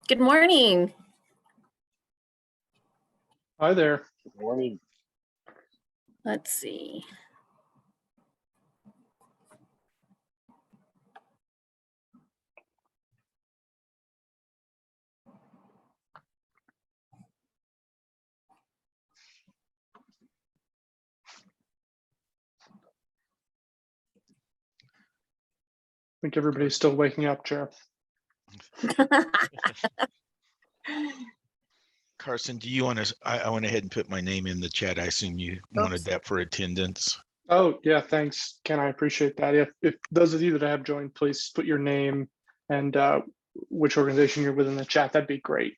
Good morning. Hi there. Good morning. Let's see. I think everybody's still waking up, Chair. Carson, do you want to, I went ahead and put my name in the chat. I assume you wanted that for attendance. Oh, yeah, thanks, Ken. I appreciate that. If those of you that have joined, please put your name and which organization you're with in the chat. That'd be great.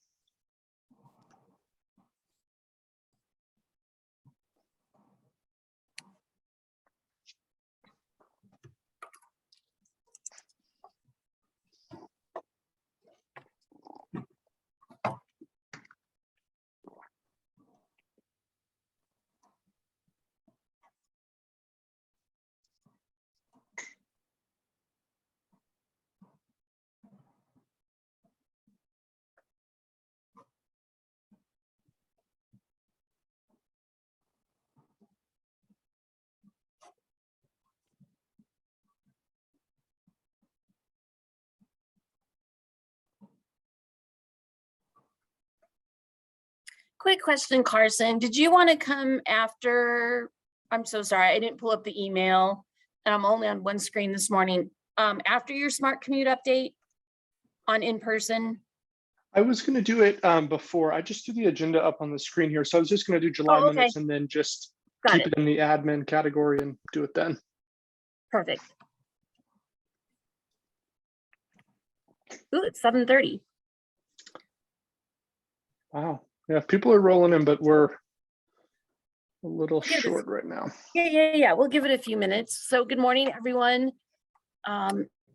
Quick question, Carson. Did you want to come after? I'm so sorry, I didn't pull up the email and I'm only on one screen this morning. After your smart commute update on in-person? I was going to do it before. I just threw the agenda up on the screen here. So I was just going to do July Oh, okay. minutes and then just Got keep it. it in the admin category and do it then. Perfect. Ooh, it's 7:30. Wow. Yeah, people are rolling in, but we're a little Give us- short right now. Yeah. We'll give it a few minutes. So good morning, everyone.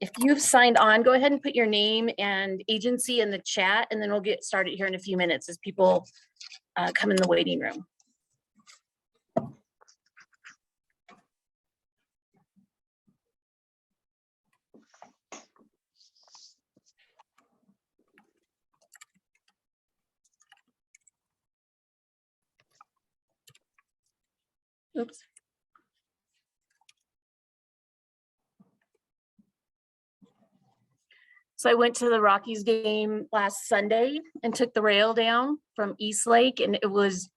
If you've signed on, go ahead and put your name and agency in the chat, and then we'll get started here in a few minutes as people come in the waiting room. Oops. So I went to the Rockies game last Sunday and took the rail down from East Lake, and it was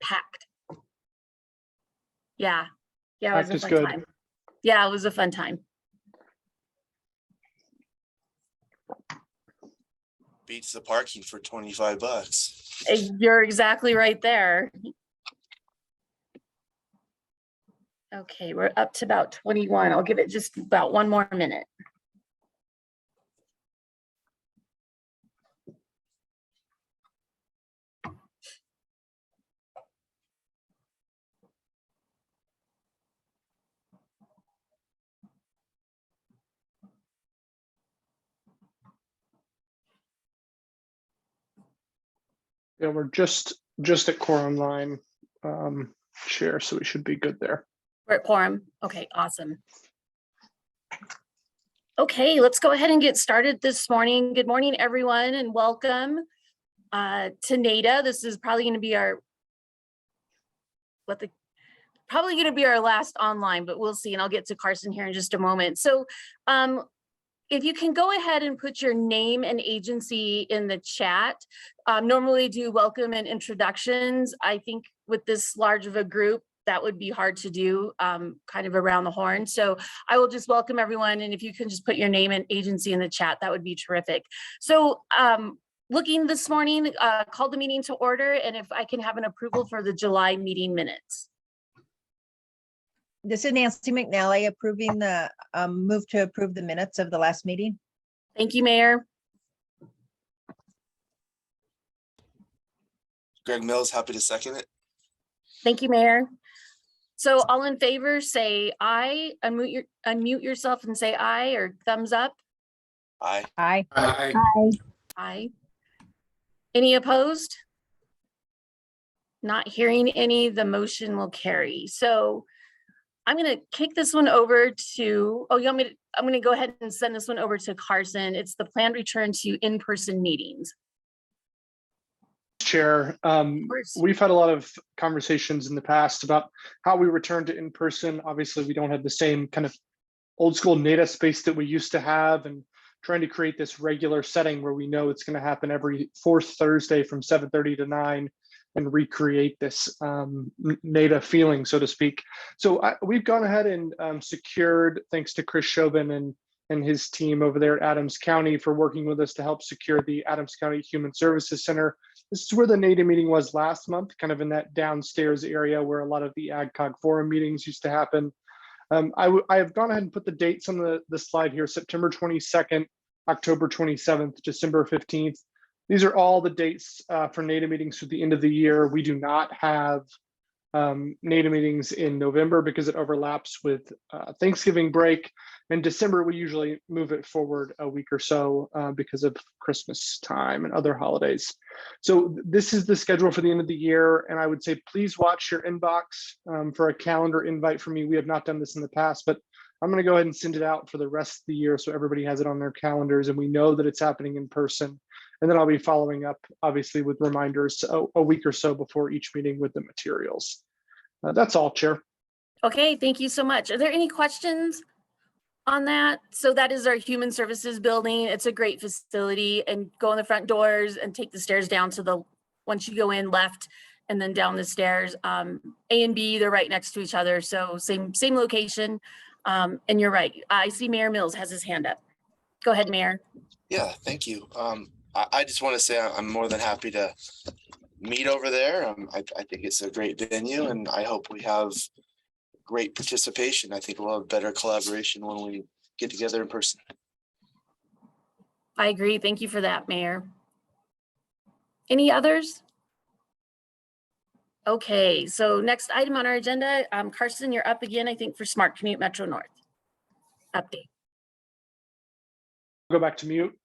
packed. Yeah, it was Packed a is fun good. time. Yeah, it was a fun time. Beats the parking for $25. You're exactly right there. Okay, we're up to about 21. I'll give it just about one more minute. Yeah, we're just at quorum line, Chair, so we should be good there. We're at quorum. Okay, awesome. Okay, let's go ahead and get started this morning. Good morning, everyone, and welcome to NATA. This is probably going to be our last online, but we'll see. And I'll get to Carson here in just a moment. So if you can go ahead and put your name and agency in the chat. Normally do welcome and introductions. I think with this large of a group, that would be hard to do kind of around the horn. So I will just welcome everyone. And if you can just put your name and agency in the chat, that would be terrific. So looking this morning, call the meeting to order. And if I can have an approval for the July meeting minutes. This is Nancy McNally approving the move to approve the minutes of the last meeting. Thank you, Mayor. Greg Mills, happy to second it. Thank you, Mayor. So all in favor, say aye. Unmute yourself and say aye or thumbs up. Aye. Aye. Aye. Any opposed? Not hearing any, the motion will carry. So I'm going to kick this one over to, I'm going to go ahead and send this one over to Carson. It's the planned return to in-person meetings. Chair. course. We've had a lot of conversations in the past about how we return to in-person. Obviously, we don't have the same kind of old school NATA space that we used to have, and trying to create this regular setting where we know it's going to happen every fourth Thursday from 7:30 to 9 and recreate this NATA feeling, so to speak. So we've gone ahead and secured, thanks to Chris Chauvin and his team over there at Adams County for working with us to help secure the Adams County Human Services Center. This is where the NATA meeting was last month, kind of in that downstairs area where a lot of the AgCog forum meetings used to happen. I have gone ahead and put the dates on the slide here: September 22nd, October 27th, December 15th. These are all the dates for NATA meetings through the end of the year. We do not have NATA meetings in November because it overlaps with Thanksgiving break. In December, we usually move it forward a week or so because of Christmas time and other holidays. So this is the schedule for the end of the year. And I would say, please watch your inbox for a calendar invite for me. We have not done this in the past, but I'm going to go ahead and send it out for the rest of the year so everybody has it on their calendars and we know that it's happening in person. And then I'll be following up, obviously, with reminders a week or so before each meeting with the materials. That's all, Chair. Okay, thank you so much. Are there any questions on that? So that is our Human Services building. It's a great facility, and go in the front doors and take the stairs down to the, once you go in left and then down the stairs. A and B, they're right next to each other. So same location. And you're right. I see Mayor Mills has his hand up. Go ahead, Mayor. Yeah, thank you. I just want to say I'm more than happy to meet over there. I think it's a great venue, and I hope we have great participation. I think we'll have better collaboration when we get together in person. I agree. Thank you for that, Mayor. Any others? Okay, so next item on our agenda, Carson, you're up again, I think, for Smart Commute Metro North update. Go back to mute.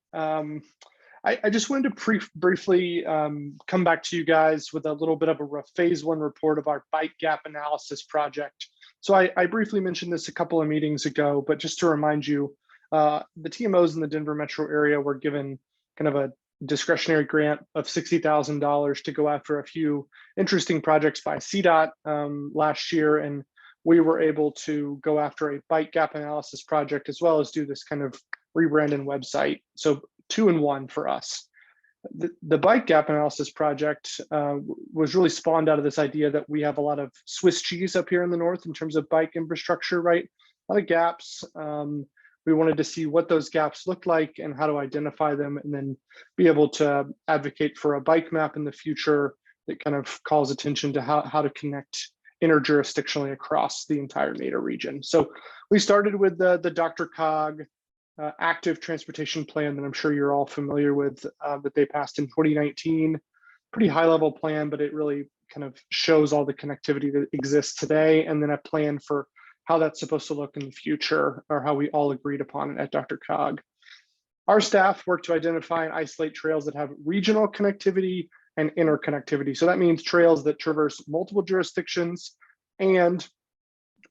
I just wanted to briefly come back to you guys with a little bit of a phase 1 report of our bike gap analysis project. So I briefly mentioned this a couple of meetings ago, but just to remind you, the TMOs in the Denver metro area were given kind of a discretionary grant of $60,000 to go after a few interesting projects by CDOT last year. And we were able to go after a bike gap analysis project as well as do this kind of rebrand and website. So 2 in 1 for us. The bike gap analysis project was really spawned out of this idea that we have a lot of Swiss cheese up here in the north in terms of bike infrastructure, right? A lot of gaps. We wanted to see what those gaps look like and how to identify them, and then be able to advocate for a bike map in the future that kind of calls attention to how to connect interjurisdictionally across the entire NATA region. So we started with the Dr. Cog active transportation plan that I'm sure you're all familiar with, that they passed in 2019. Pretty high level plan, but it really kind of shows all the connectivity that exists today, and then a plan for how that's supposed to look in the future, or how we all agreed upon it at Dr. Cog. Our staff work to identify and isolate trails that have regional connectivity and interconnectivity. So that means trails that traverse multiple jurisdictions and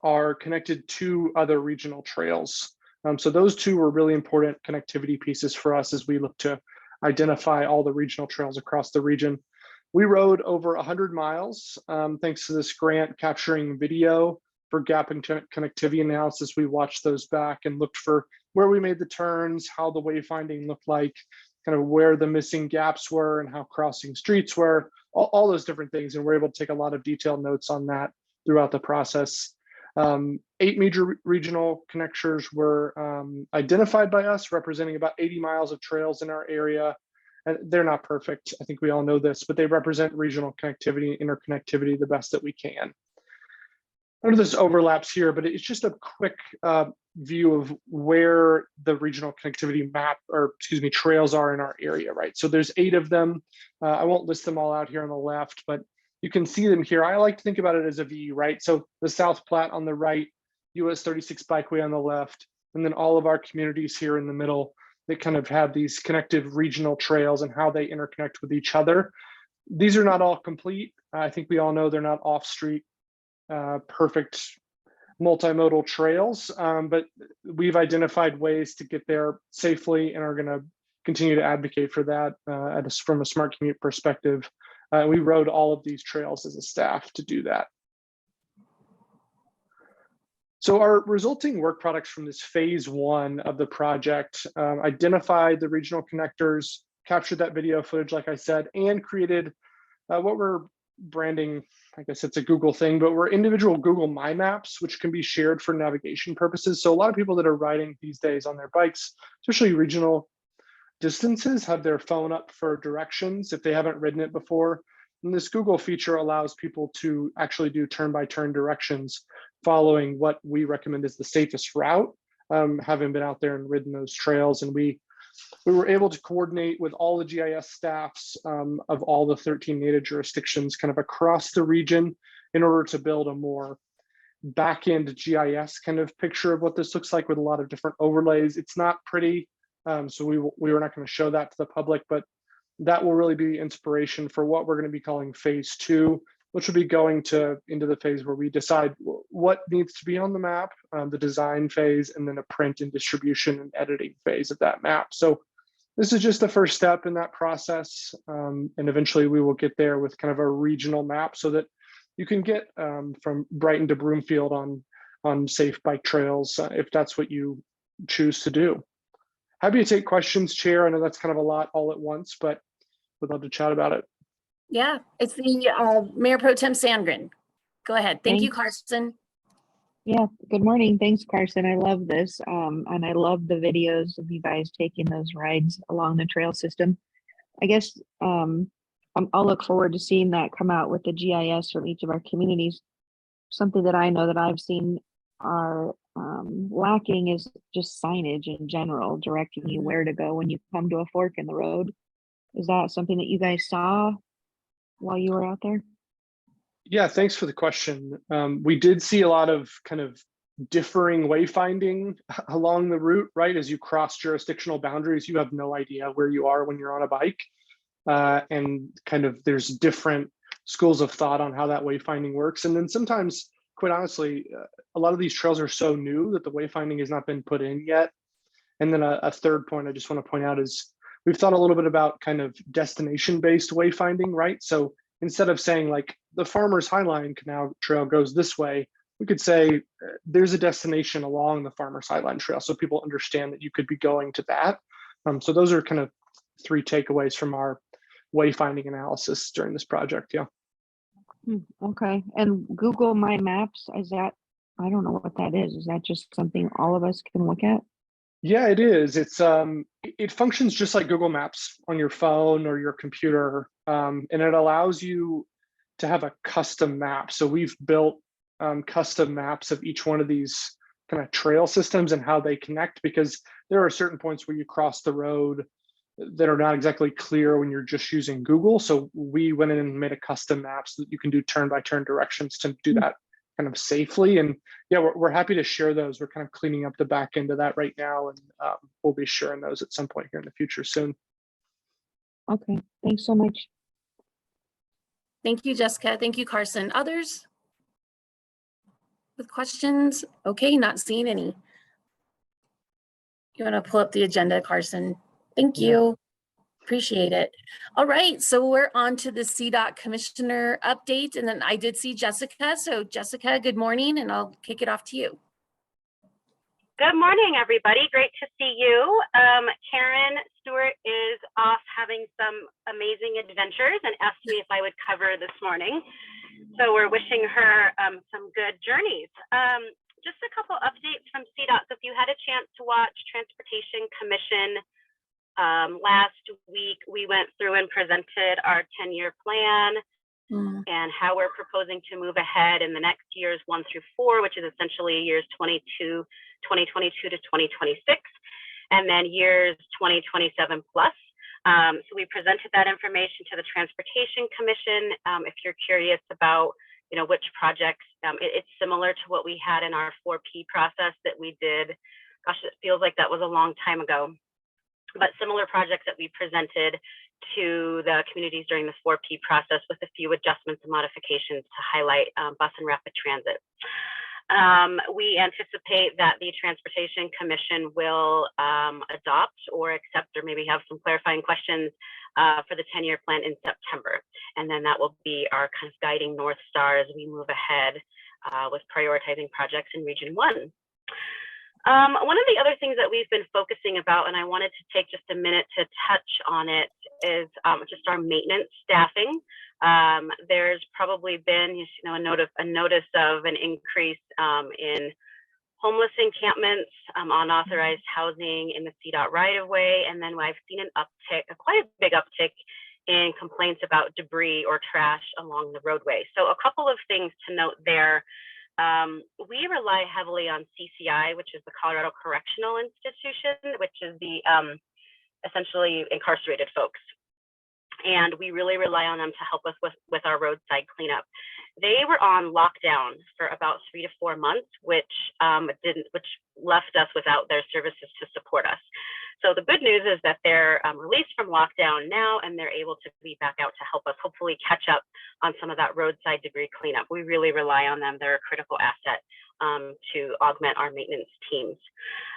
are connected to other regional trails. So those 2 were really important connectivity pieces for us as we look to identify all the regional trails across the region. We rode over 100 miles thanks to this grant, capturing video for gap and connectivity analysis. We watched those back and looked for where we made the turns, how the wayfinding looked like, kind of where the missing gaps were and how crossing streets were, all those different things. And we're able to take a lot of detailed notes on that throughout the process. 8 major regional connectors were identified by us, representing about 80 miles of trails in our area. And they're not perfect. I think we all know this, but they represent regional connectivity and interconnectivity the best that we can. I know this overlaps here, but it's just a quick view of where the regional connectivity map, or excuse me, trails are in our area, right? So there's 8 of them. I won't list them all out here on the left, but you can see them here. I like to think about it as a V, right? So the South Platte on the right, US 36 Bikeway on the left, and then all of our communities here in the middle that kind of have these connective regional trails and how they interconnect with each other. These are not all complete. I think we all know they're not off-street perfect multimodal trails, but we've identified ways to get there safely and are going to continue to advocate for that from a smart commute perspective We rode all of these trails as a staff to do that. So our resulting work products from this phase 1 of the project identified the regional connectors, captured that video footage, like I said, and created what we're branding, I guess it's a Google thing, but we're individual Google My Maps, which can be shared for navigation purposes. So a lot of people that are riding these days on their bikes, especially regional distances, have their phone up for directions if they haven't ridden it before. And this Google feature allows people to actually do turn-by-turn directions following what we recommend is the safest route, having been out there and ridden those trails. And we were able to coordinate with all the GIS staffs of all the 13 NATA jurisdictions kind of across the region in order to build a more back-end GIS kind of picture of what this looks like with a lot of different overlays. It's not pretty, so we were not going to show that to the public, but that will really be inspiration for what we're going to be calling phase 2, which will be going into the phase where we decide what needs to be on the map, the design phase, and then a print and distribution and editing phase of that map. So this is just the first step in that process. And eventually we will get there with kind of a regional map so that you can get from Brighton to Broomfield on safe bike trails if that's what you choose to do. Happy to take questions, Chair. I know that's kind of a lot all at once, but would love to chat about it. Yeah, it's the Mayor Pro Tem Sandgren. Go ahead. Thank you, Carson. Yeah, good morning. Thanks, Carson. I love this. And I love the videos of you guys taking those rides along the trail system. I guess I'll look forward to seeing that come out with the GIS from each of our communities. Something that I know that I've seen are lacking is just signage in general, directing you where to go when you come to a fork in the road. Is that something that you guys saw while you were out there? Yeah, thanks for the question. We did see a lot of kind of differing wayfinding along the route, right? As you cross jurisdictional boundaries, you have no idea where you are when you're on a bike. And kind of there's different schools of thought on how that wayfinding works. And then sometimes, quite honestly, a lot of these trails are so new that the wayfinding has not been put in yet. And then a third point I just want to point out is we've thought a little bit about kind of destination-based wayfinding, right? So instead of saying like the Farmers Highline Canal Trail goes this way, we could say there's a destination along the Farmers Highline Trail so people understand that you could be going to that. So those are kind of 3 takeaways from our wayfinding analysis during this project. Yeah. Okay. And Google My Maps, is that, I don't know what that is. Is that just something all of us can look at? Yeah, it is. It's it functions just like Google Maps on your phone or your computer, and it allows you to have a custom map. So we've built custom maps of each one of these kind of trail systems and how they connect, because there are certain points where you cross the road that are not exactly clear when you're just using Google. So we went in and made a custom map so that you can do turn-by-turn directions to do that kind of safely. And yeah, we're happy to share those. We're kind of cleaning up the back end of that right now, and we'll be sharing those at some point here in the future soon. Okay, thanks so much. Thank you, Jessica. Thank you, Carson. Others with questions? Okay, not seeing any. You want to pull up the agenda, Carson? Thank you. Appreciate it. All right, so we're on to the CDOT Commissioner update, and then I did see Jessica. So Jessica, good morning, and I'll kick it off to you. Good morning, everybody. Great to see you. Karen Stewart is off having some amazing adventures and asked me if I would cover this morning. So we're wishing her some good journeys. Just a couple updates from CDOT. So if you had a chance to watch Transportation Commission last week, we went through and presented our 10-year plan and how we're proposing to move ahead in the next years 1 through 4, which is essentially years 2022 to 2026, and then years 2027 plus. So we presented that information to the Transportation Commission. If you're curious about, which projects, it's similar to what we had in our 4P process that we did. Gosh, it feels like that was a long time ago. But similar projects that we presented to the communities during the 4P process with a few adjustments and modifications to highlight bus and rapid transit. We anticipate that the Transportation Commission will adopt or accept, or maybe have some clarifying questions for the 10-year plan in September. And then that will be our kind of guiding North Star as we move ahead with prioritizing projects in Region 1. One of the other things that we've been focusing about, and I wanted to take just a minute to touch on it, is just our maintenance staffing. There's probably been, a notice of an increase in homeless encampments, unauthorized housing in the CDOT right of way, and then I've seen an uptick, quite a big uptick, in complaints about debris or trash along the roadway. So a couple of things to note there. We rely heavily on CCI, which is the Colorado Correctional Institution, which is the essentially incarcerated folks. And we really rely on them to help us with our roadside cleanup. They were on lockdown for about 3 to 4 months, which left us without their services to support us. So the good news is that they're released from lockdown now, and they're able to be back out to help us hopefully catch up on some of that roadside debris cleanup. We really rely on them. They're a critical asset to augment our maintenance teams.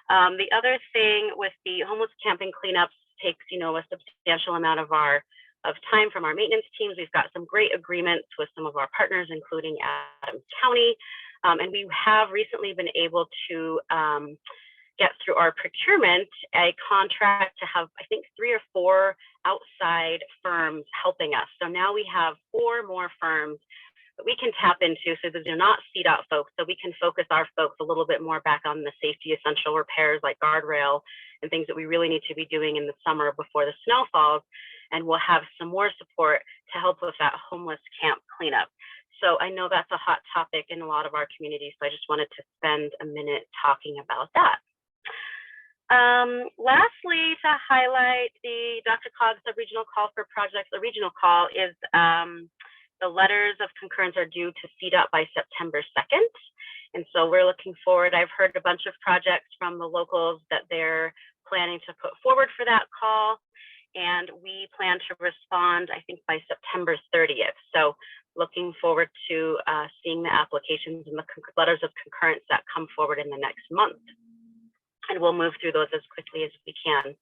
The other thing with the homeless camping cleanups takes, a substantial amount of time from our maintenance teams. We've got some great agreements with some of our partners, including Adams County. And we have recently been able to get through our procurement a contract to have, I think, 3 or 4 outside firms helping us. So now we have 4 more firms that we can tap into, so that they're not CDOT folks, so we can focus our folks a little bit more back on the safety essential repairs like guardrail and things that we really need to be doing in the summer before the snow falls. And we'll have some more support to help with that homeless camp cleanup. So I know that's a hot topic in a lot of our communities, so I just wanted to spend a minute talking about that. Lastly, to highlight the DRCOG sub-regional call for projects, the regional call is the letters of concurrence are due to CDOT by September 2nd. And so we're looking forward. I've heard a bunch of projects from the locals that they're planning to put forward for that call. And we plan to respond, I think, by September 30th. So looking forward to seeing the applications and the letters of concurrence that come forward in the next month. And we'll move through those as quickly as we can.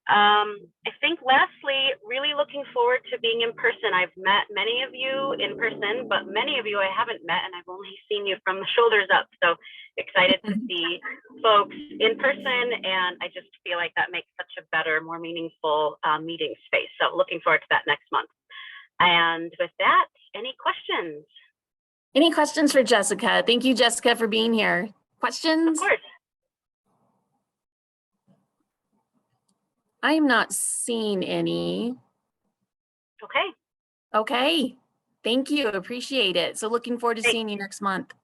I think lastly, really looking forward to being in person. I've met many of you in person, but many of you I haven't met, and I've only seen you from the shoulders up. So excited to see folks in person, and I just feel like that makes such a better, more meaningful meeting space. So looking forward to that next month. And with that, any questions? Any questions for Jessica? Thank you, Jessica, for being here. Questions? Of course. I am not seeing any. Okay. Okay. Thank you. Appreciate it. So looking forward to Thanks. seeing you next month.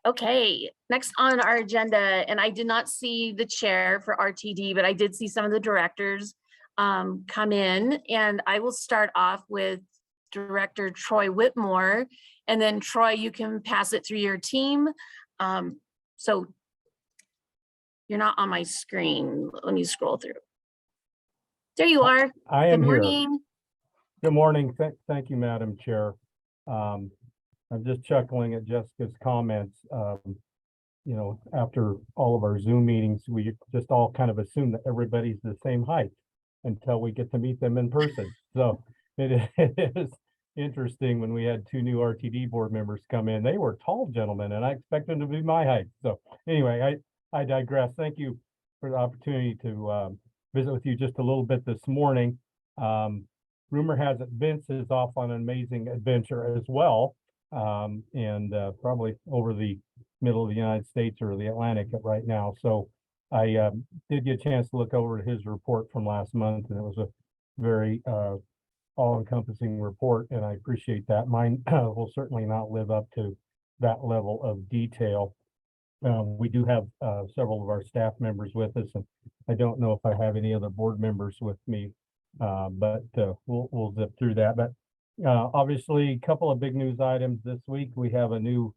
Okay, next on our agenda, and I did not see the chair for RTD, but I did see some of the directors come in, and I will start off with Director Troy Whitmore, and then Troy, you can pass it through your team. So you're not on my screen. Let me scroll through. There you are. I am Good here. morning. Good morning. Thank you, Madam Chair. I'm just chuckling at Jessica's comments. After all of our Zoom meetings, we just all kind of assume that everybody's the same height until we get to meet them in person. So it is interesting when we had 2 new RTD board members come in. They were tall gentlemen, and I expect them to be my height. So anyway, I digress. Thank you for the opportunity to visit with you just a little bit this morning. Rumor has it Vince is off on an amazing adventure as well, and probably over the middle of the United States or the Atlantic right now. So I did get a chance to look over his report from last month, and it was a very all-encompassing report, and I appreciate that. Mine will certainly not live up to that level of detail. We do have several of our staff members with us, and I don't know if I have any other board members with me, but we'll zip through that. But obviously, a couple of big news items this week. We have a new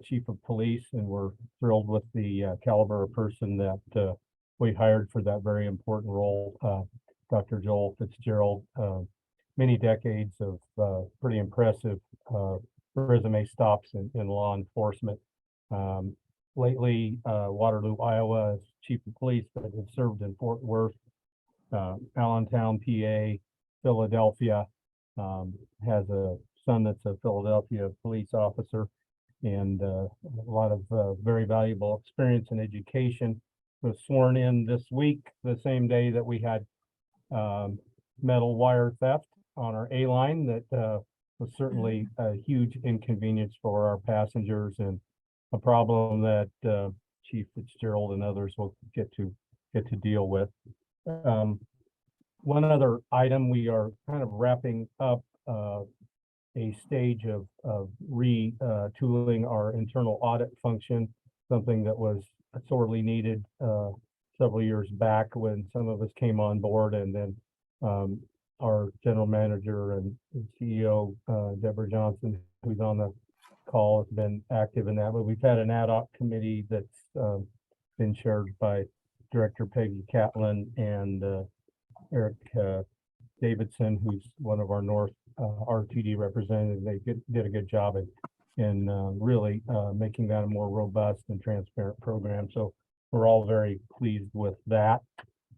chief of police, and we're thrilled with the caliber of person that we hired for that very important role, Dr. Joel Fitzgerald. Many decades of pretty impressive resume stops in law enforcement. Lately, Waterloo, Iowa, as chief of police, but has served in Fort Worth, Allentown, PA, Philadelphia. Has a son that's a Philadelphia police officer, and a lot of very valuable experience in education. Was sworn in this week, the same day that we had metal wire theft on our A line. That was certainly a huge inconvenience for our passengers, and a problem that Chief Fitzgerald and others will get to deal with. One other item, we are kind of wrapping up a stage of retooling our internal audit function, something that was sorely needed several years back when some of us came on board, and then our general manager and CEO, Deborah Johnson, who's on the call, has been active in that. But we've had an ad hoc committee that's been chaired by Director Peggy Catlin and Eric Davidson, who's one of our North RTD representatives. They did a good job in really making that a more robust and transparent program. So we're all very pleased with that.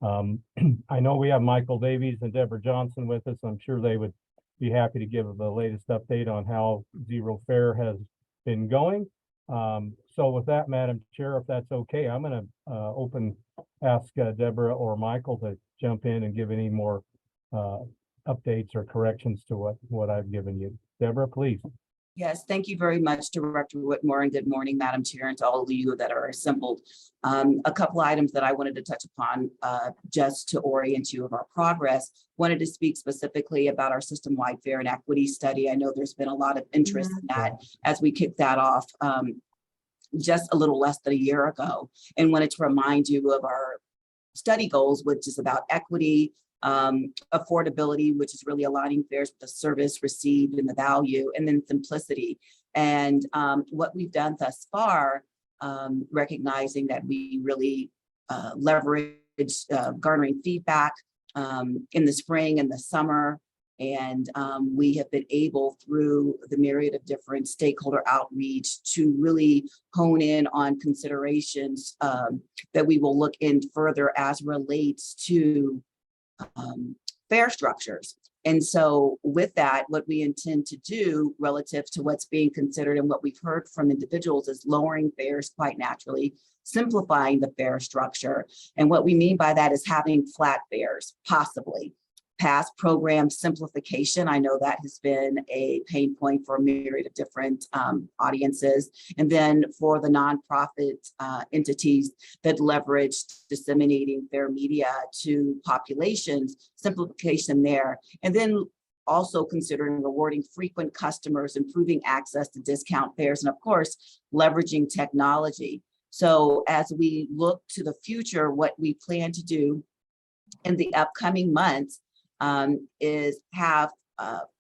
I know we have Michael Davies and Deborah Johnson with us. I'm sure they would be happy to give the latest update on how Zero Fare has been going. So with that, Madam Chair, if that's okay, I'm going to ask Deborah or Michael to jump in and give any more updates or corrections to what I've given you. Deborah, please. Yes, thank you very much, Director Whitmore, and good morning, Madam Chair, and to all of you that are assembled. A couple items that I wanted to touch upon just to orient you of our progress. Wanted to speak specifically about our system-wide fair and equity study. I know there's been a lot of interest in that as we kicked that off just a little less than a year ago, and wanted to remind you of our study goals, which is about equity, affordability, which is really aligning fares with the service received and the value, and then simplicity. And what we've done thus far, recognizing that we really leverage garnering feedback in the spring and the summer. And we have been able, through the myriad of different stakeholder outreach, to really hone in on considerations that we will look in further as relates to fare structures. And so with that, what we intend to do relative to what's being considered and what we've heard from individuals is lowering fares quite naturally, simplifying the fare structure. And what we mean by that is having flat fares, possibly. Past program simplification, I know that has been a pain point for a myriad of different audiences. And then for the nonprofit entities that leverage disseminating their media to populations, simplification there. And then also considering rewarding frequent customers, improving access to discount fares, and of course, leveraging technology. So as we look to the future, what we plan to do in the upcoming months is have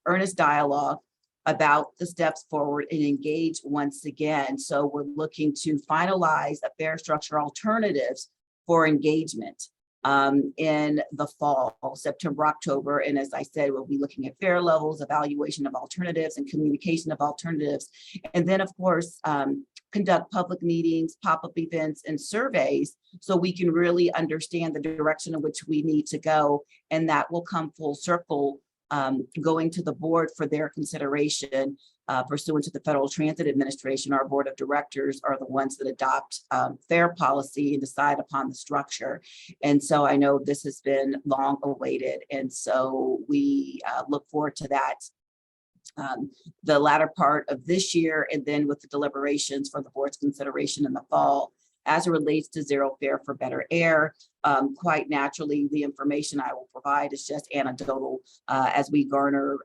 earnest dialogue about the steps forward and engage once again. So we're looking to finalize a fare structure alternatives for engagement in the fall, September, October. And as I said, we'll be looking at fare levels, evaluation of alternatives, and communication of alternatives. And then, of course, conduct public meetings, pop-up events, and surveys so we can really understand the direction in which we need to go. And that will come full circle, going to the board for their consideration. Pursuant to the Federal Transit Administration, our board of directors are the ones that adopt fare policy and decide upon the structure. And so I know this has been long awaited. And so we look forward to that. The latter part of this year, and then with the deliberations for the board's consideration in the fall. As it relates to Zero Fare for Better Air, quite naturally, the information I will provide is just anecdotal. As we garner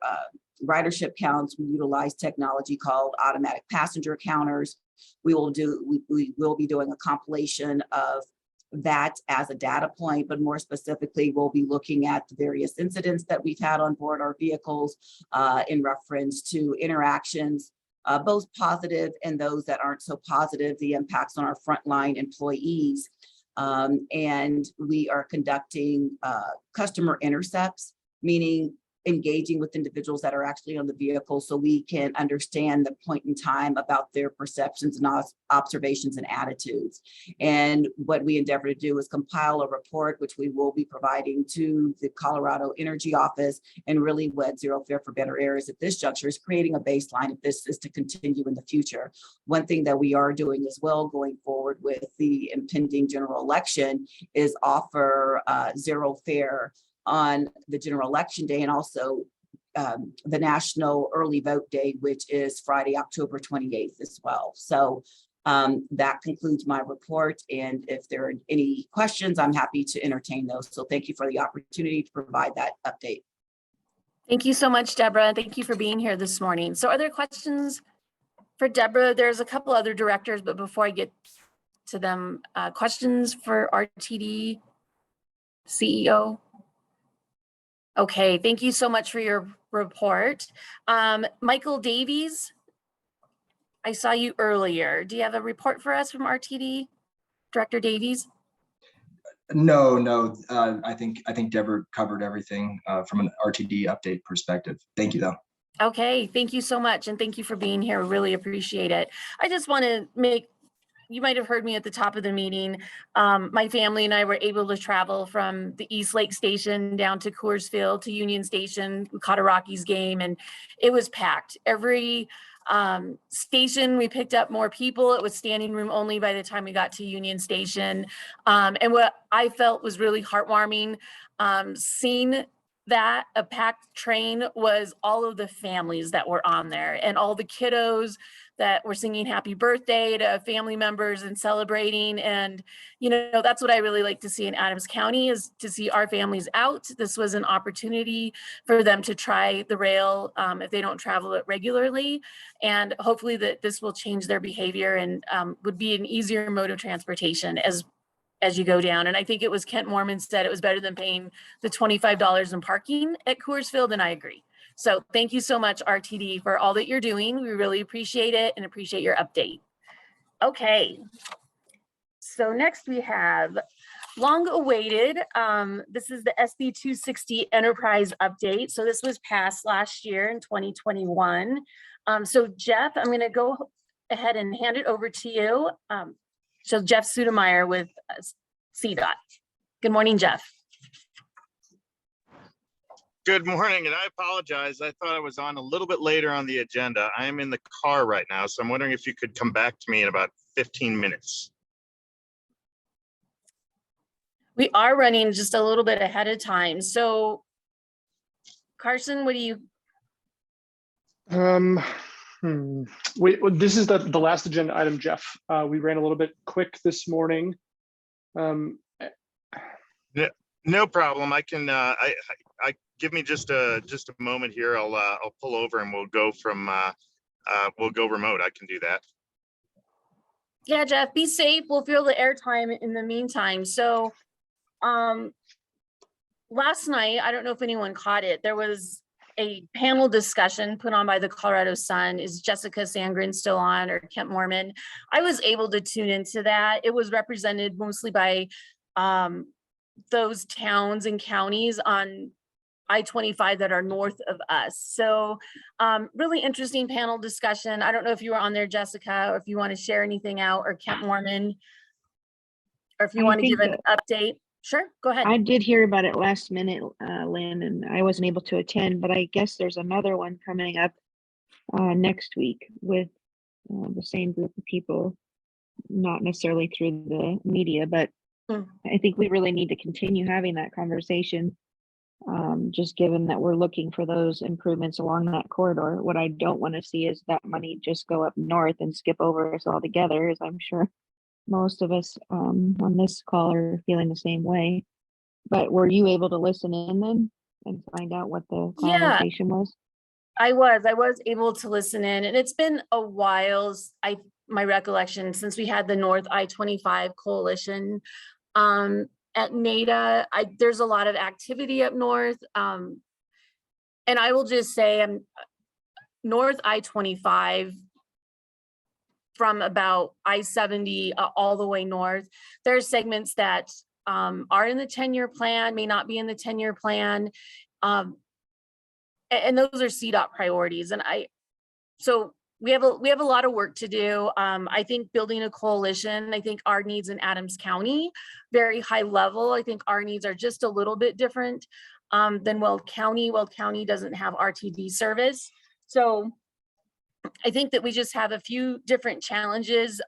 ridership counts, we utilize technology called automatic passenger counters. We will be doing a compilation of that as a data point, but more specifically, we'll be looking at the various incidents that we've had on board our vehicles in reference to interactions, both positive and those that aren't so positive, the impacts on our frontline employees. And we are conducting customer intercepts, meaning engaging with individuals that are actually on the vehicle so we can understand the point in time about their perceptions and observations and attitudes. And what we endeavor to do is compile a report, which we will be providing to the Colorado Energy Office, and really what Zero Fare for Better Air is at this juncture is creating a baseline if this is to continue in the future. One thing that we are doing as well going forward with the impending general election is offer zero fare on the general election day, and also the national early vote day, which is Friday, October 28th as well. So that concludes my report. And if there are any questions, I'm happy to entertain those. So thank you for the opportunity to provide that update. Thank you so much, Deborah. Thank you for being here this morning. So are there questions for Deborah? There's a couple other directors, but before I get to them, questions for RTD CEO? Okay, thank you so much for your report. Michael Davies, I saw you earlier. Do you have a report for us from RTD, Director Davies? No. I think Deborah covered everything from an RTD update perspective. Thank you, though. Okay, thank you so much, and thank you for being here. Really appreciate it. I just want to make, you might have heard me at the top of the meeting. My family and I were able to travel from the East Lake Station down to Coors Field to Union Station. We caught a Rockies game, and it was packed. Every station we picked up more people. It was standing room only by the time we got to Union Station. And what I felt was really heartwarming, seeing that a packed train was all of the families that were on there and all the kiddos that were singing happy birthday to family members and celebrating. And, you know, that's what I really like to see in Adams County, is to see our families out. This was an opportunity for them to try the rail if they don't travel it regularly. And hopefully that this will change their behavior and would be an easier mode of transportation as you go down. And I think it was Kent Mormon said it was better than paying the $25 in parking at Coors Field, and I agree. So thank you so much, RTD, for all that you're doing. We really appreciate it and appreciate your update. Okay, so next we have long awaited. This is the SB 260 Enterprise update. So this was passed last year in 2021. So Jeff, I'm gonna go ahead and hand it over to you. So Jeff Sudemeyer with CDOT. Good morning, Jeff. Good morning, and I apologize. I thought I was on a little bit later on the agenda. I am in the car right now, so I'm wondering if you could come back to me in about 15 minutes. We are running just a little bit ahead of time. So Carson, what do you? Wait, this is the last agenda item, Jeff. We ran a little bit quick this morning. No problem. I can. I give me just a moment here. I'll pull over and we'll go from. We'll go remote. I can do that. Yeah, Jeff, be safe. We'll fill the airtime in the meantime. So, last night, I don't know if anyone caught it. There was a panel discussion put on by the Colorado Sun. Is Jessica Sandgren still on, or Kent Mormon? I was able to tune into that. It was represented mostly by those towns and counties on I-25 that are north of us. So really interesting panel discussion. I don't know if you were on there, Jessica, or if you want to share anything out, or Kent Mormon, or if you want to give an update. Sure, go ahead. I did hear about it last minute, Lynn, and I wasn't able to attend, but I guess there's another one coming up next week with the same group of people, not necessarily through the media, but I think we really need to continue having that conversation, just given that we're looking for those improvements along that corridor. What I don't want to see is that money just go up north and skip over us altogether, as I'm sure most of us on this call are feeling the same way. But were you able to listen in then and find out what the conversation was? I was able to listen in, and it's been a while. My recollection since we had the North I-25 coalition at NATA. There's a lot of activity up north, and I will just say, North I-25 from about I-70 all the way north. There are segments that are in the 10-year plan, may not be in the 10-year plan. and those are CDOT priorities. And so we have a lot of work to do. I think building a coalition, I think our needs in Adams County, very high level. I think our needs are just a little bit different than Weld County. Weld County doesn't have RTD service. So I think that we just have a few different challenges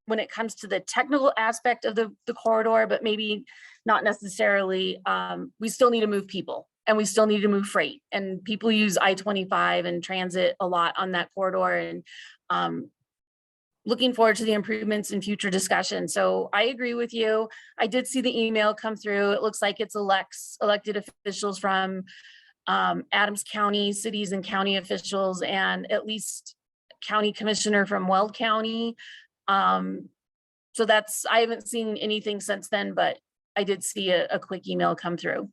when it comes to the technical aspect of the corridor, but maybe not necessarily. We still need to move people, and we still need to move freight, and people use I-25 and transit a lot on that corridor, and looking forward to the improvements in future discussion. So I agree with you. I did see the email come through. It looks like it's elected officials from Adams County, cities and county officials, and at least county commissioner from Weld County. So I haven't seen anything since then, but I did see a quick email come through.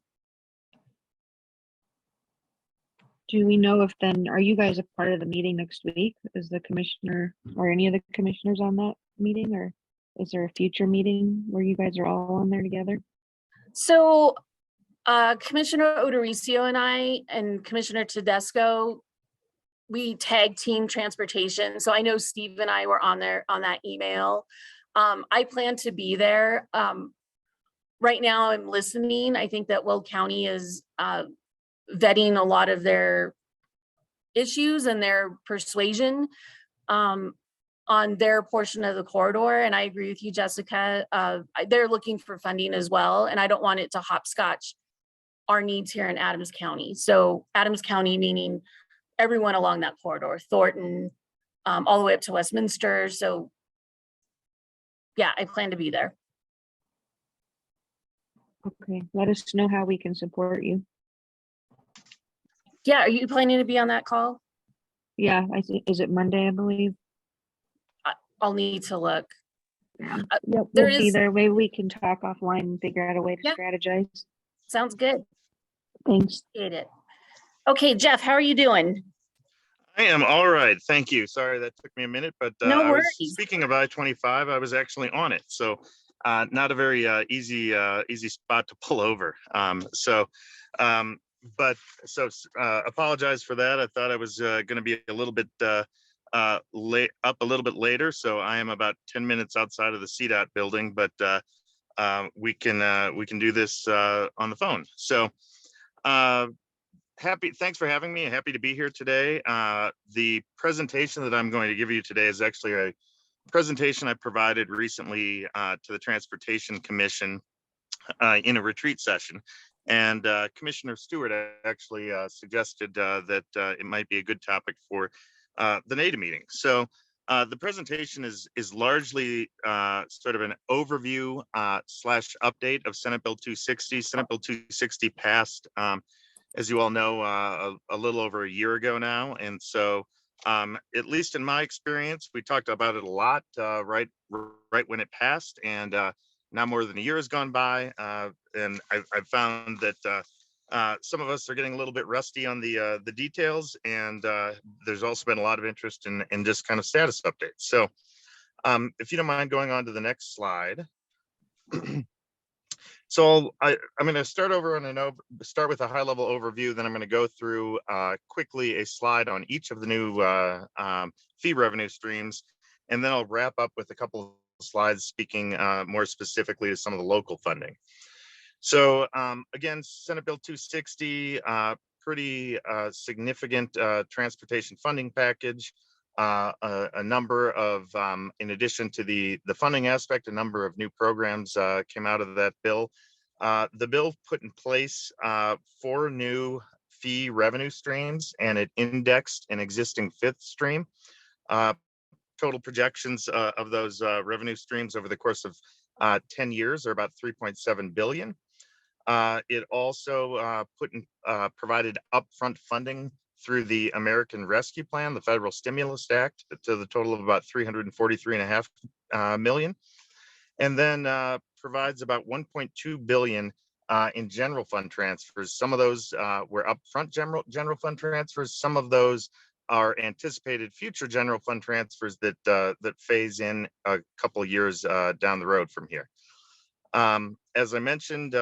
Do we know if then, are you guys a part of the meeting next week? Is the commissioner or any of the commissioners on that meeting, or is there a future meeting where you guys are all on there together? So Commissioner Odoricio and I and Commissioner Tedesco, we tag team transportation. So I know Steve and I were on that email. I plan to be there. Right now I'm listening. I think that Weld County is vetting a lot of their issues and their persuasion on their portion of the corridor. And I agree with you, Jessica. They're looking for funding as well. And I don't want it to hopscotch our needs here in Adams County. So Adams County meaning everyone along that corridor, Thornton, all the way up to Westminster. So yeah, I plan to be there. Okay, let us know how we can support you. Yeah, are you planning to be on that call? Yeah, I think, is it Monday, I believe? I'll need to look. Yep, there we'll be is- there. Maybe we can talk offline and figure out a way to Yeah. strategize. Sounds good. Thanks. Appreciate it. Okay, Jeff, how are you doing? I am all right. Thank you. Sorry that took me a minute, but No I was worries. speaking of I-25, I was actually on it. So not a very easy spot to pull over. Apologize for that. I thought I was going to be a little bit late, up a little bit later. So I am about 10 minutes outside of the CDOT building, but we can do this on the phone. So thanks for having me. Happy to be here today. The presentation that I'm going to give you today is actually a presentation I provided recently to the Transportation Commission in a retreat session. And Commissioner Stewart actually suggested that it might be a good topic for the NATA meeting. So the presentation is largely sort of an overview slash update of Senate Bill 260. Senate Bill 260 passed, as you all know, a little over a year ago now. And so at least in my experience, we talked about it a lot right when it passed, and now more than a year has gone by, and I've found that some of us are getting a little bit rusty on the details, and there's also been a lot of interest in just kind of status updates. So if you don't mind going on to the next slide. So I'm going to start with a high level overview. Then I'm going to go through quickly a slide on each of the new fee revenue streams. And then I'll wrap up with a couple of slides speaking more specifically to some of the local funding. So again, Senate Bill 260, pretty significant transportation funding package. A number of, in addition to the funding aspect, a number of new programs came out of that bill. The bill put in place 4 new fee revenue streams, and it indexed an existing 5th stream. Total projections of those revenue streams over the course of 10 years are about 3.7 billion. It also provided upfront funding through the American Rescue Plan, the Federal Stimulus Act, to the total of about 343.5 million, and then provides about 1.2 billion in general fund transfers. Some of those were upfront general fund transfers. Some of those are anticipated future general fund transfers that phase in a couple of years down the road from here. As I mentioned,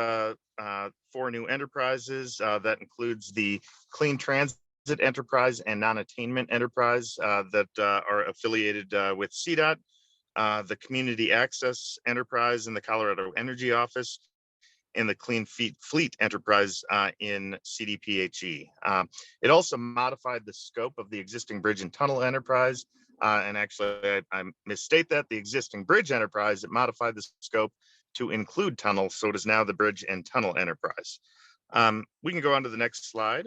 4 new enterprises. That includes the Clean Transit Enterprise and Non-Attainment Enterprise that are affiliated with CDOT, the Community Access Enterprise in the Colorado Energy Office, and the Clean Fleet Enterprise in CDPHE. It also modified the scope of the existing Bridge and Tunnel Enterprise. And actually, I misstate that. The existing Bridge Enterprise, it modified the scope to include tunnels, so it is now the Bridge and Tunnel Enterprise. We can go on to the next slide.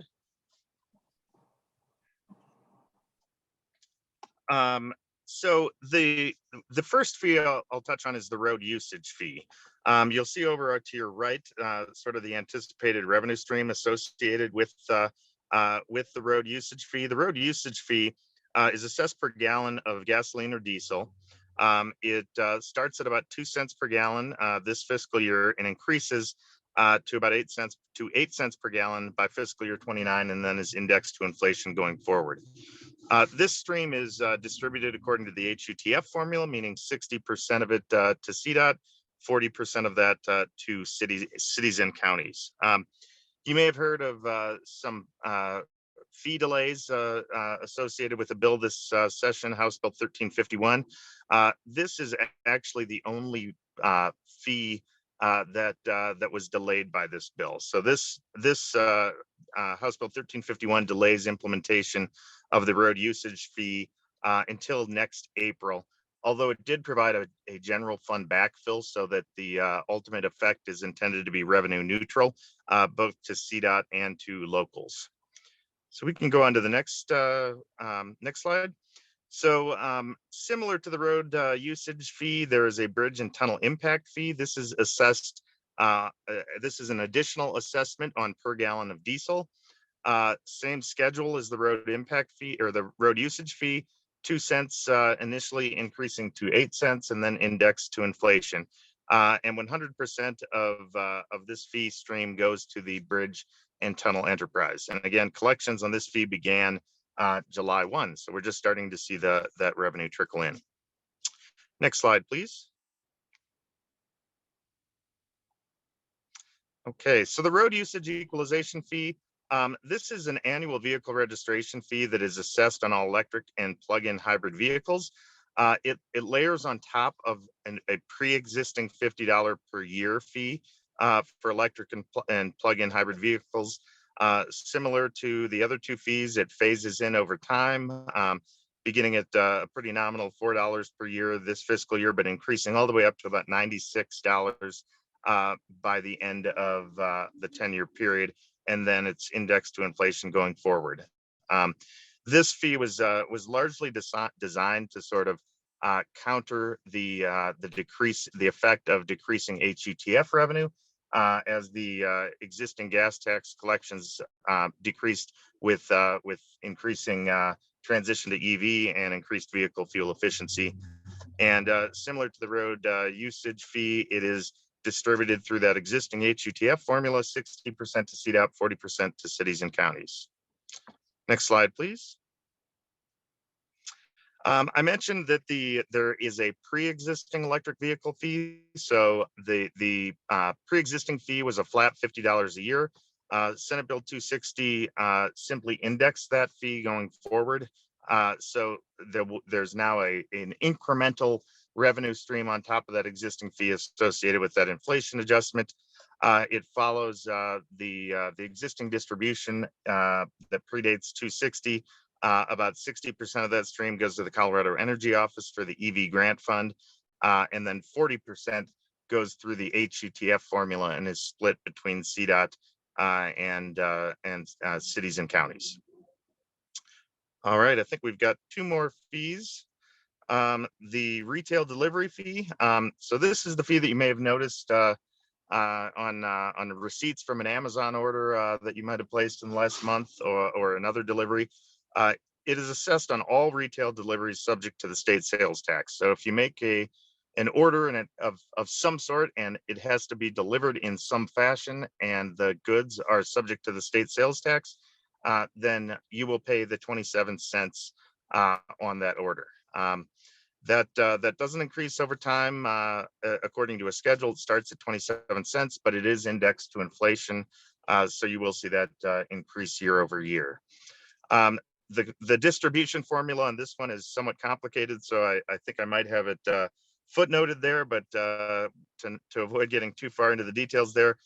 So the first fee I'll touch on is the road usage fee. You'll see over to your right, sort of the anticipated revenue stream associated with the road usage fee. The road usage fee is assessed per gallon of gasoline or diesel. It starts at about 2 cents per gallon this fiscal year and increases to about 8 cents per gallon by fiscal year 29, and then is indexed to inflation going forward. This stream is distributed according to the HUTF formula, meaning 60% of it to CDOT, 40% of that to cities and counties. You may have heard of some fee delays associated with the bill this session, House Bill 1351. This is actually the only fee that was delayed by this bill. So this House Bill 1351 delays implementation of the road usage fee until next April, although it did provide a general fund backfill so that the ultimate effect is intended to be revenue neutral, both to CDOT and to locals. So we can go on to the next slide. So similar to the road usage fee, there is a bridge and tunnel impact fee. This is assessed, this is an additional assessment on per gallon of diesel. Same schedule as the road impact fee or the road usage fee, 2 cents initially increasing to 8 cents and then indexed to inflation. And 100% of this fee stream goes to the bridge and tunnel enterprise. And again, collections on this fee began July 1. So we're just starting to see that revenue trickle in. Next slide, please. Okay, so the road usage equalization fee, this is an annual vehicle registration fee that is assessed on all electric and plug-in hybrid vehicles. It layers on top of a pre-existing $50 per year fee for electric and plug-in hybrid vehicles. Similar to the other two fees, it phases in over time, beginning at a pretty nominal $4 per year this fiscal year, but increasing all the way up to about $96 by the end of the 10-year period, and then it's indexed to inflation going forward. This fee was largely designed to sort of counter the effect of decreasing HUTF revenue as the existing gas tax collections decreased with increasing transition to EV and increased vehicle fuel efficiency. And similar to the road usage fee, it is distributed through that existing HUTF formula, 60% to CDOT, 40% to cities and counties. Next slide, please. I mentioned that there is a pre-existing electric vehicle fee. So the pre-existing fee was a flat $50 a year. Senate Bill 260 simply indexed that fee going forward. So there's now an incremental revenue stream on top of that existing fee associated with that inflation adjustment. It follows the existing distribution that predates 260. About 60% of that stream goes to the Colorado Energy Office for the EV grant fund, and then 40% goes through the HUTF formula and is split between CDOT and cities and counties. All right, I think we've got two more fees. The retail delivery fee. So this is the fee that you may have noticed on receipts from an Amazon order that you might have placed in the last month or another delivery. It is assessed on all retail deliveries subject to the state sales tax. So if you make an order of some sort and it has to be delivered in some fashion and the goods are subject to the state sales tax, then you will pay the 27 cents on that order. That doesn't increase over time. According to a schedule, it starts at 27 cents, but it is indexed to inflation. So you will see that increase year over year. The distribution formula on this one is somewhat complicated, so I think I might have it footnoted there, but to avoid getting too far into the details there,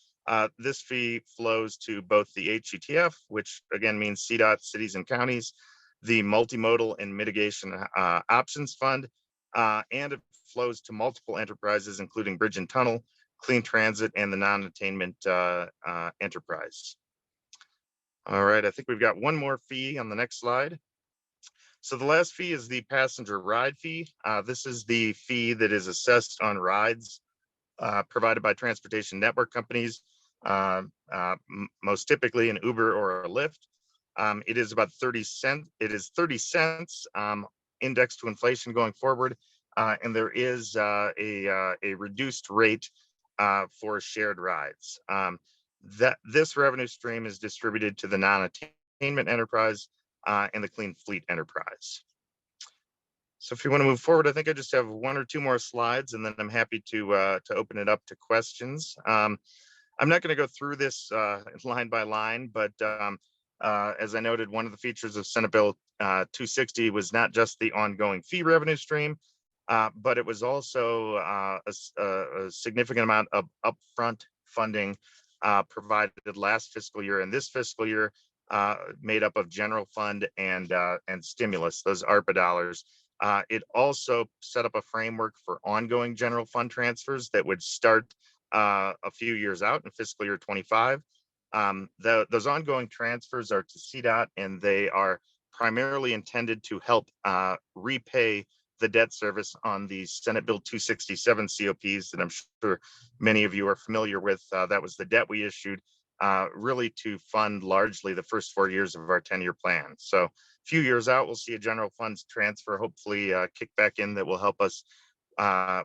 this fee flows to both the HUTF, which again means CDOT, cities and counties, the Multimodal and Mitigation Options Fund, and it flows to multiple enterprises, including Bridge and Tunnel, Clean Transit, and the non-attainment enterprise. All right, I think we've got one more fee on the next slide. So the last fee is the passenger ride fee. This is the fee that is assessed on rides provided by transportation network companies, most typically an Uber or a Lyft. It is about 30 cents. It is 30 cents indexed to inflation going forward, and there is a reduced rate for shared rides. That this revenue stream is distributed to the non-attainment enterprise and the clean fleet enterprise. So if you want to move forward, I think I just have one or two more slides, and then I'm happy to open it up to questions. I'm not going to go through this line by line, but as I noted, one of the features of Senate Bill 260 was not just the ongoing fee revenue stream, but it was also a significant amount of upfront funding provided last fiscal year and this fiscal year, made up of general fund and stimulus, those ARPA dollars. It also set up a framework for ongoing general fund transfers that would start a few years out in fiscal year 25. Those ongoing transfers are to CDOT, and they are primarily intended to help repay the debt service on the Senate Bill 267 COPs that I'm sure many of you are familiar with. That was the debt we issued really to fund largely the first 4 years of our 10-year plan. So a few years out, we'll see a general funds transfer, hopefully kick back in, that will help us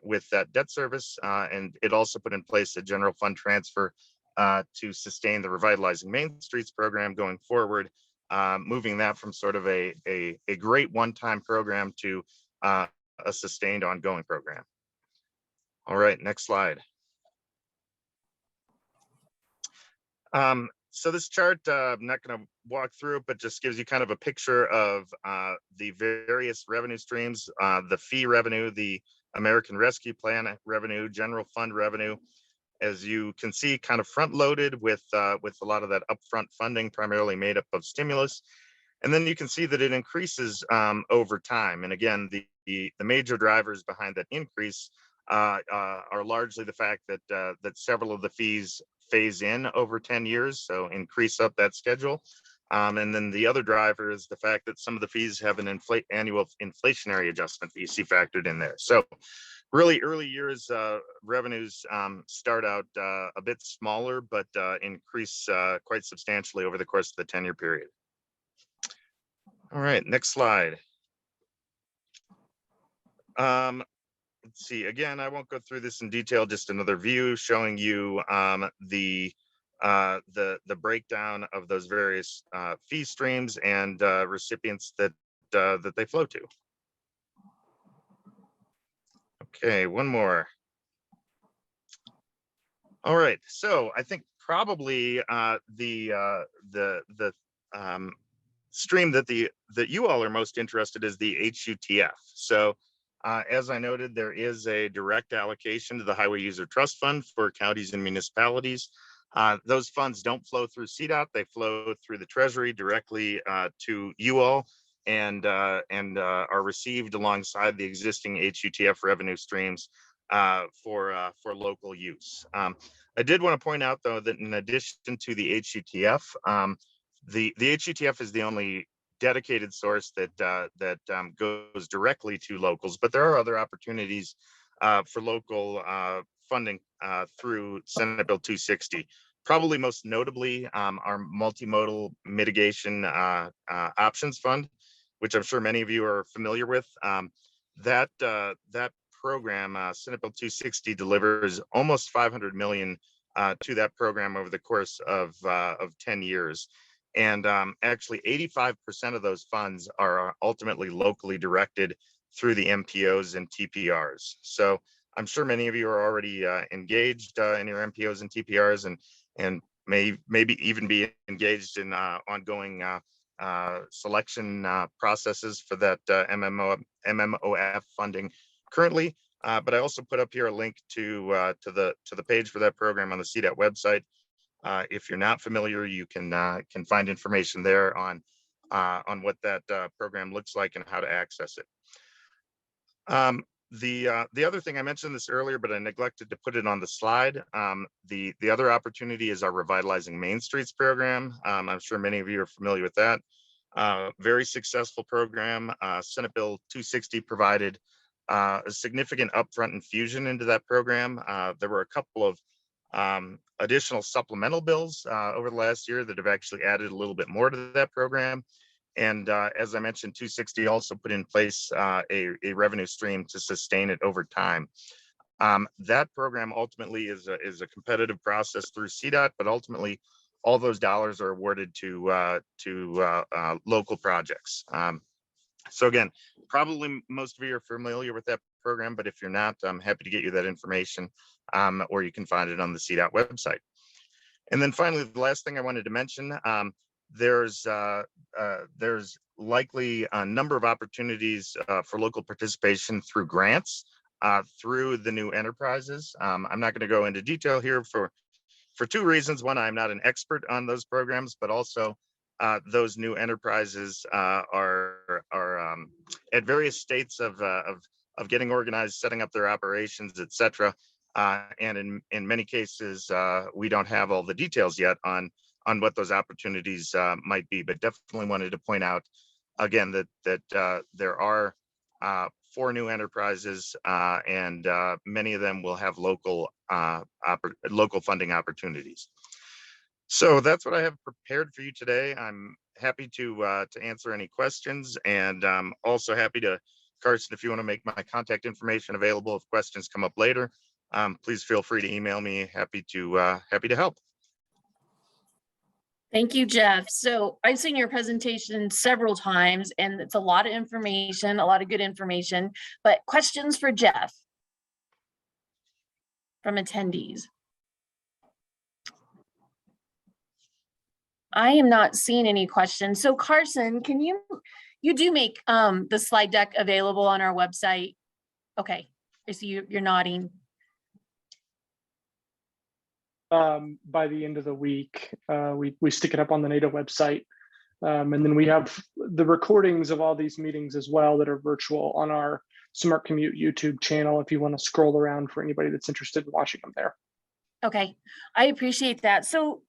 with that debt service. And it also put in place a general fund transfer to sustain the Revitalizing Main Streets program going forward, moving that from sort of a great one-time program to a sustained ongoing program. All right, next slide. So this chart, I'm not going to walk through it, but just gives you kind of a picture of the various revenue streams, the fee revenue, the American Rescue Plan revenue, general fund revenue. As you can see, kind of front loaded with a lot of that upfront funding, primarily made up of stimulus. And then you can see that it increases over time. And again, the major drivers behind that increase are largely the fact that that several of the fees phase in over 10 years, so increase up that schedule. And then the other driver is the fact that some of the fees have an annual inflationary adjustment that you see factored in there. So really early years revenues start out a bit smaller, but increase quite substantially over the course of the 10-year period. All right, next slide. Let's see, again, I won't go through this in detail, just another view showing you the breakdown of those various fee streams and recipients that they flow to. Okay, one more. All right, so I think probably the stream that you all are most interested is the HUTF. So as I noted, there is a direct allocation to the Highway User Trust Fund for counties and municipalities. Those funds don't flow through CDOT; they flow through the Treasury directly to you all, and are received alongside the existing HUTF revenue streams for local use. I did want to point out, though, that in addition to the HUTF, the HUTF is the only dedicated source that goes directly to locals, but there are other opportunities for local funding through Senate Bill 260. Probably most notably our Multimodal Mitigation Options Fund, which I'm sure many of you are familiar with. That program, Senate Bill 260, delivers almost 500 million to that program over the course of 10 years. And actually 85% of those funds are ultimately locally directed through the MPOs and TPRs. So I'm sure many of you are already engaged in your MPOs and TPRs, and maybe even be engaged in ongoing selection processes for that MMOF funding currently. But I also put up here a link to the page for that program on the CDAT website. If you're not familiar, you can find information there on what that program looks like and how to access it. The other thing, I mentioned this earlier, but I neglected to put it on the slide. The other opportunity is our Revitalizing Main Streets program. I'm sure many of you are familiar with that. Very successful program. Senate Bill 260 provided a significant upfront infusion into that program. There were a couple of additional supplemental bills over the last year that have actually added a little bit more to that program. And as I mentioned, 260 also put in place a revenue stream to sustain it over time. That program ultimately is a competitive process through CDOT, but ultimately all those dollars are awarded to local projects. So again, probably most of you are familiar with that program, but if you're not, I'm happy to get you that information, or you can find it on the CDOT website. And then finally, the last thing I wanted to mention, there's likely a number of opportunities for local participation through grants through the new enterprises. I'm not going to go into detail here for two reasons. One, I'm not an expert on those programs, but also those new enterprises are at various states of getting organized, setting up their operations, etc. And in many cases, we don't have all the details yet on what those opportunities might be, but definitely wanted to point out again that there are 4 new enterprises, and many of them will have local funding opportunities. So that's what I have prepared for you today. I'm happy to answer any questions, and also happy to, Carson, if you want to make my contact information available if questions come up later, please feel free to email me. Happy to help. Thank you, Jeff. So I've seen your presentation several times, and it's a lot of information, a lot of good information, but questions for Jeff from attendees? I am not seeing any questions. So Carson, can you do make the slide deck available on our website? Okay, I see you're nodding. By the end of the week, we stick it up on the NATA website. And then we have the recordings of all these meetings as well that are virtual on our Smart Commute YouTube channel if you want to scroll around for anybody that's interested in watching them there. Okay, I appreciate that. So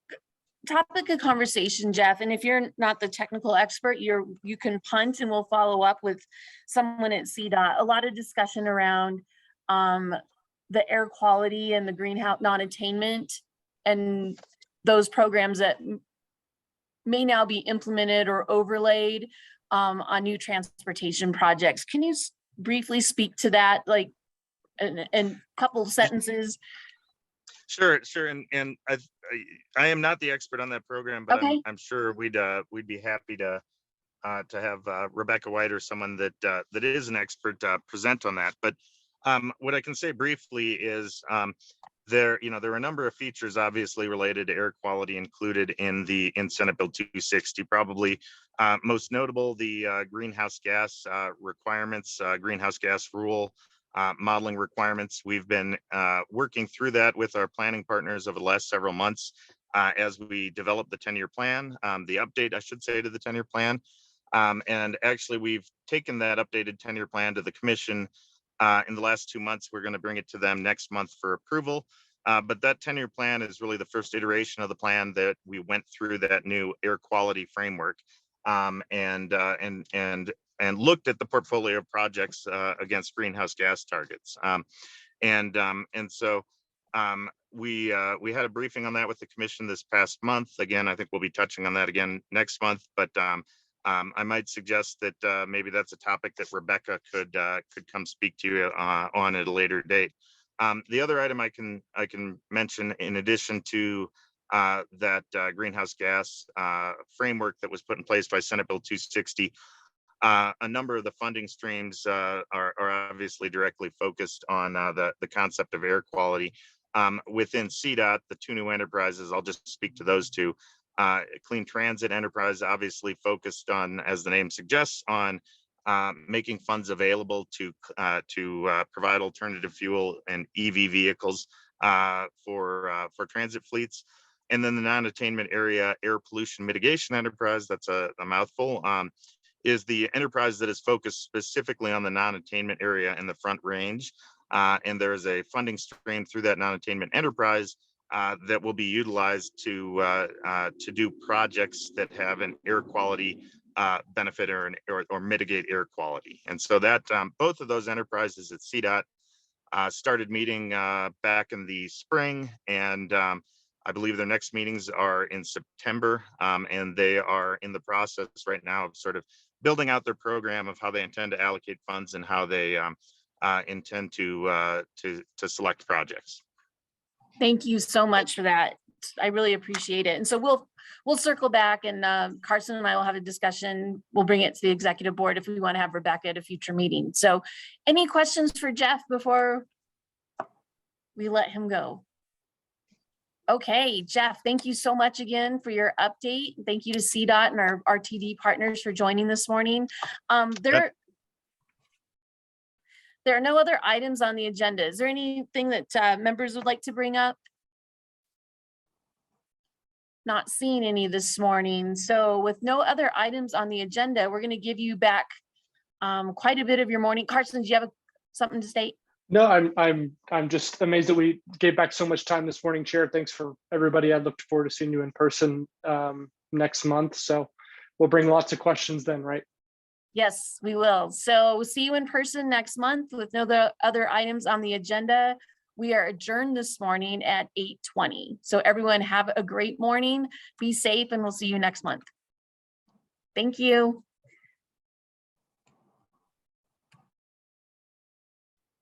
topic of conversation, Jeff, and if you're not the technical expert, you can punt and we'll follow up with someone at CDOT. A lot of discussion around the air quality and the greenhouse non-attainment and those programs that may now be implemented or overlaid on new transportation projects. Can you briefly speak to that, like in a couple of sentences? Sure. And I am not the expert on that program, but okay. I'm sure we'd be happy to have Rebecca White or someone that is an expert present on that. But what I can say briefly is there are a number of features obviously related to air quality included in Senate Bill 260. Probably most notable, the greenhouse gas requirements, greenhouse gas rule. Modeling requirements. We've been working through that with our planning partners over the last several months as we develop the 10-year plan, the update, I should say, to the 10-year plan. And actually, we've taken that updated 10-year plan to the commission in the last 2 months. We're going to bring it to them next month for approval. But that 10-year plan is really the first iteration of the plan that we went through that new air quality framework and looked at the portfolio of projects against greenhouse gas targets. And so we had a briefing on that with the commission this past month. Again, I think we'll be touching on that again next month, but I might suggest that maybe that's a topic that Rebecca could come speak to you on at a later date. The other item I can mention, in addition to that greenhouse gas framework that was put in place by Senate Bill 260, A number of the funding streams are obviously directly focused on the concept of air quality. Within CDOT, the two new enterprises, I'll just speak to those two. Clean Transit Enterprise obviously focused on, as the name suggests, on making funds available to provide alternative fuel and EV vehicles for transit fleets. And then the non-attainment area air pollution mitigation enterprise, that's a mouthful, is the enterprise that is focused specifically on the non-attainment area in the Front Range. And there is a funding stream through that non-attainment enterprise that will be utilized to do projects that have an air quality benefit or mitigate air quality. And so that both of those enterprises at CDOT started meeting back in the spring, and I believe their next meetings are in September, and they are in the process right now of sort of building out their program of how they intend to allocate funds and how they intend to select projects. Thank you so much for that. I really appreciate it. And so we'll circle back, and Carson and I will have a discussion. We'll bring it to the executive board if we want to have Rebecca at a future meeting. So any questions for Jeff before we let him go? Okay, Jeff, thank you so much again for your update. Thank you to CDOT and our RTD partners for joining this morning. There are no other items on the agenda. Is there anything that members would like to bring up? Not seeing any this morning. So with no other items on the agenda, we're going to give you back quite a bit of your morning. Carson, do you have something to state? No, I'm just amazed that we gave back so much time this morning, Chair. Thanks for everybody. I look forward to seeing you in person next month. So we'll bring lots of questions then, right? Yes, we will. So we'll see you in person next month with no other items on the agenda. We are adjourned this morning at 8:20. So everyone have a great morning, be safe, and we'll see you next month. Thank you.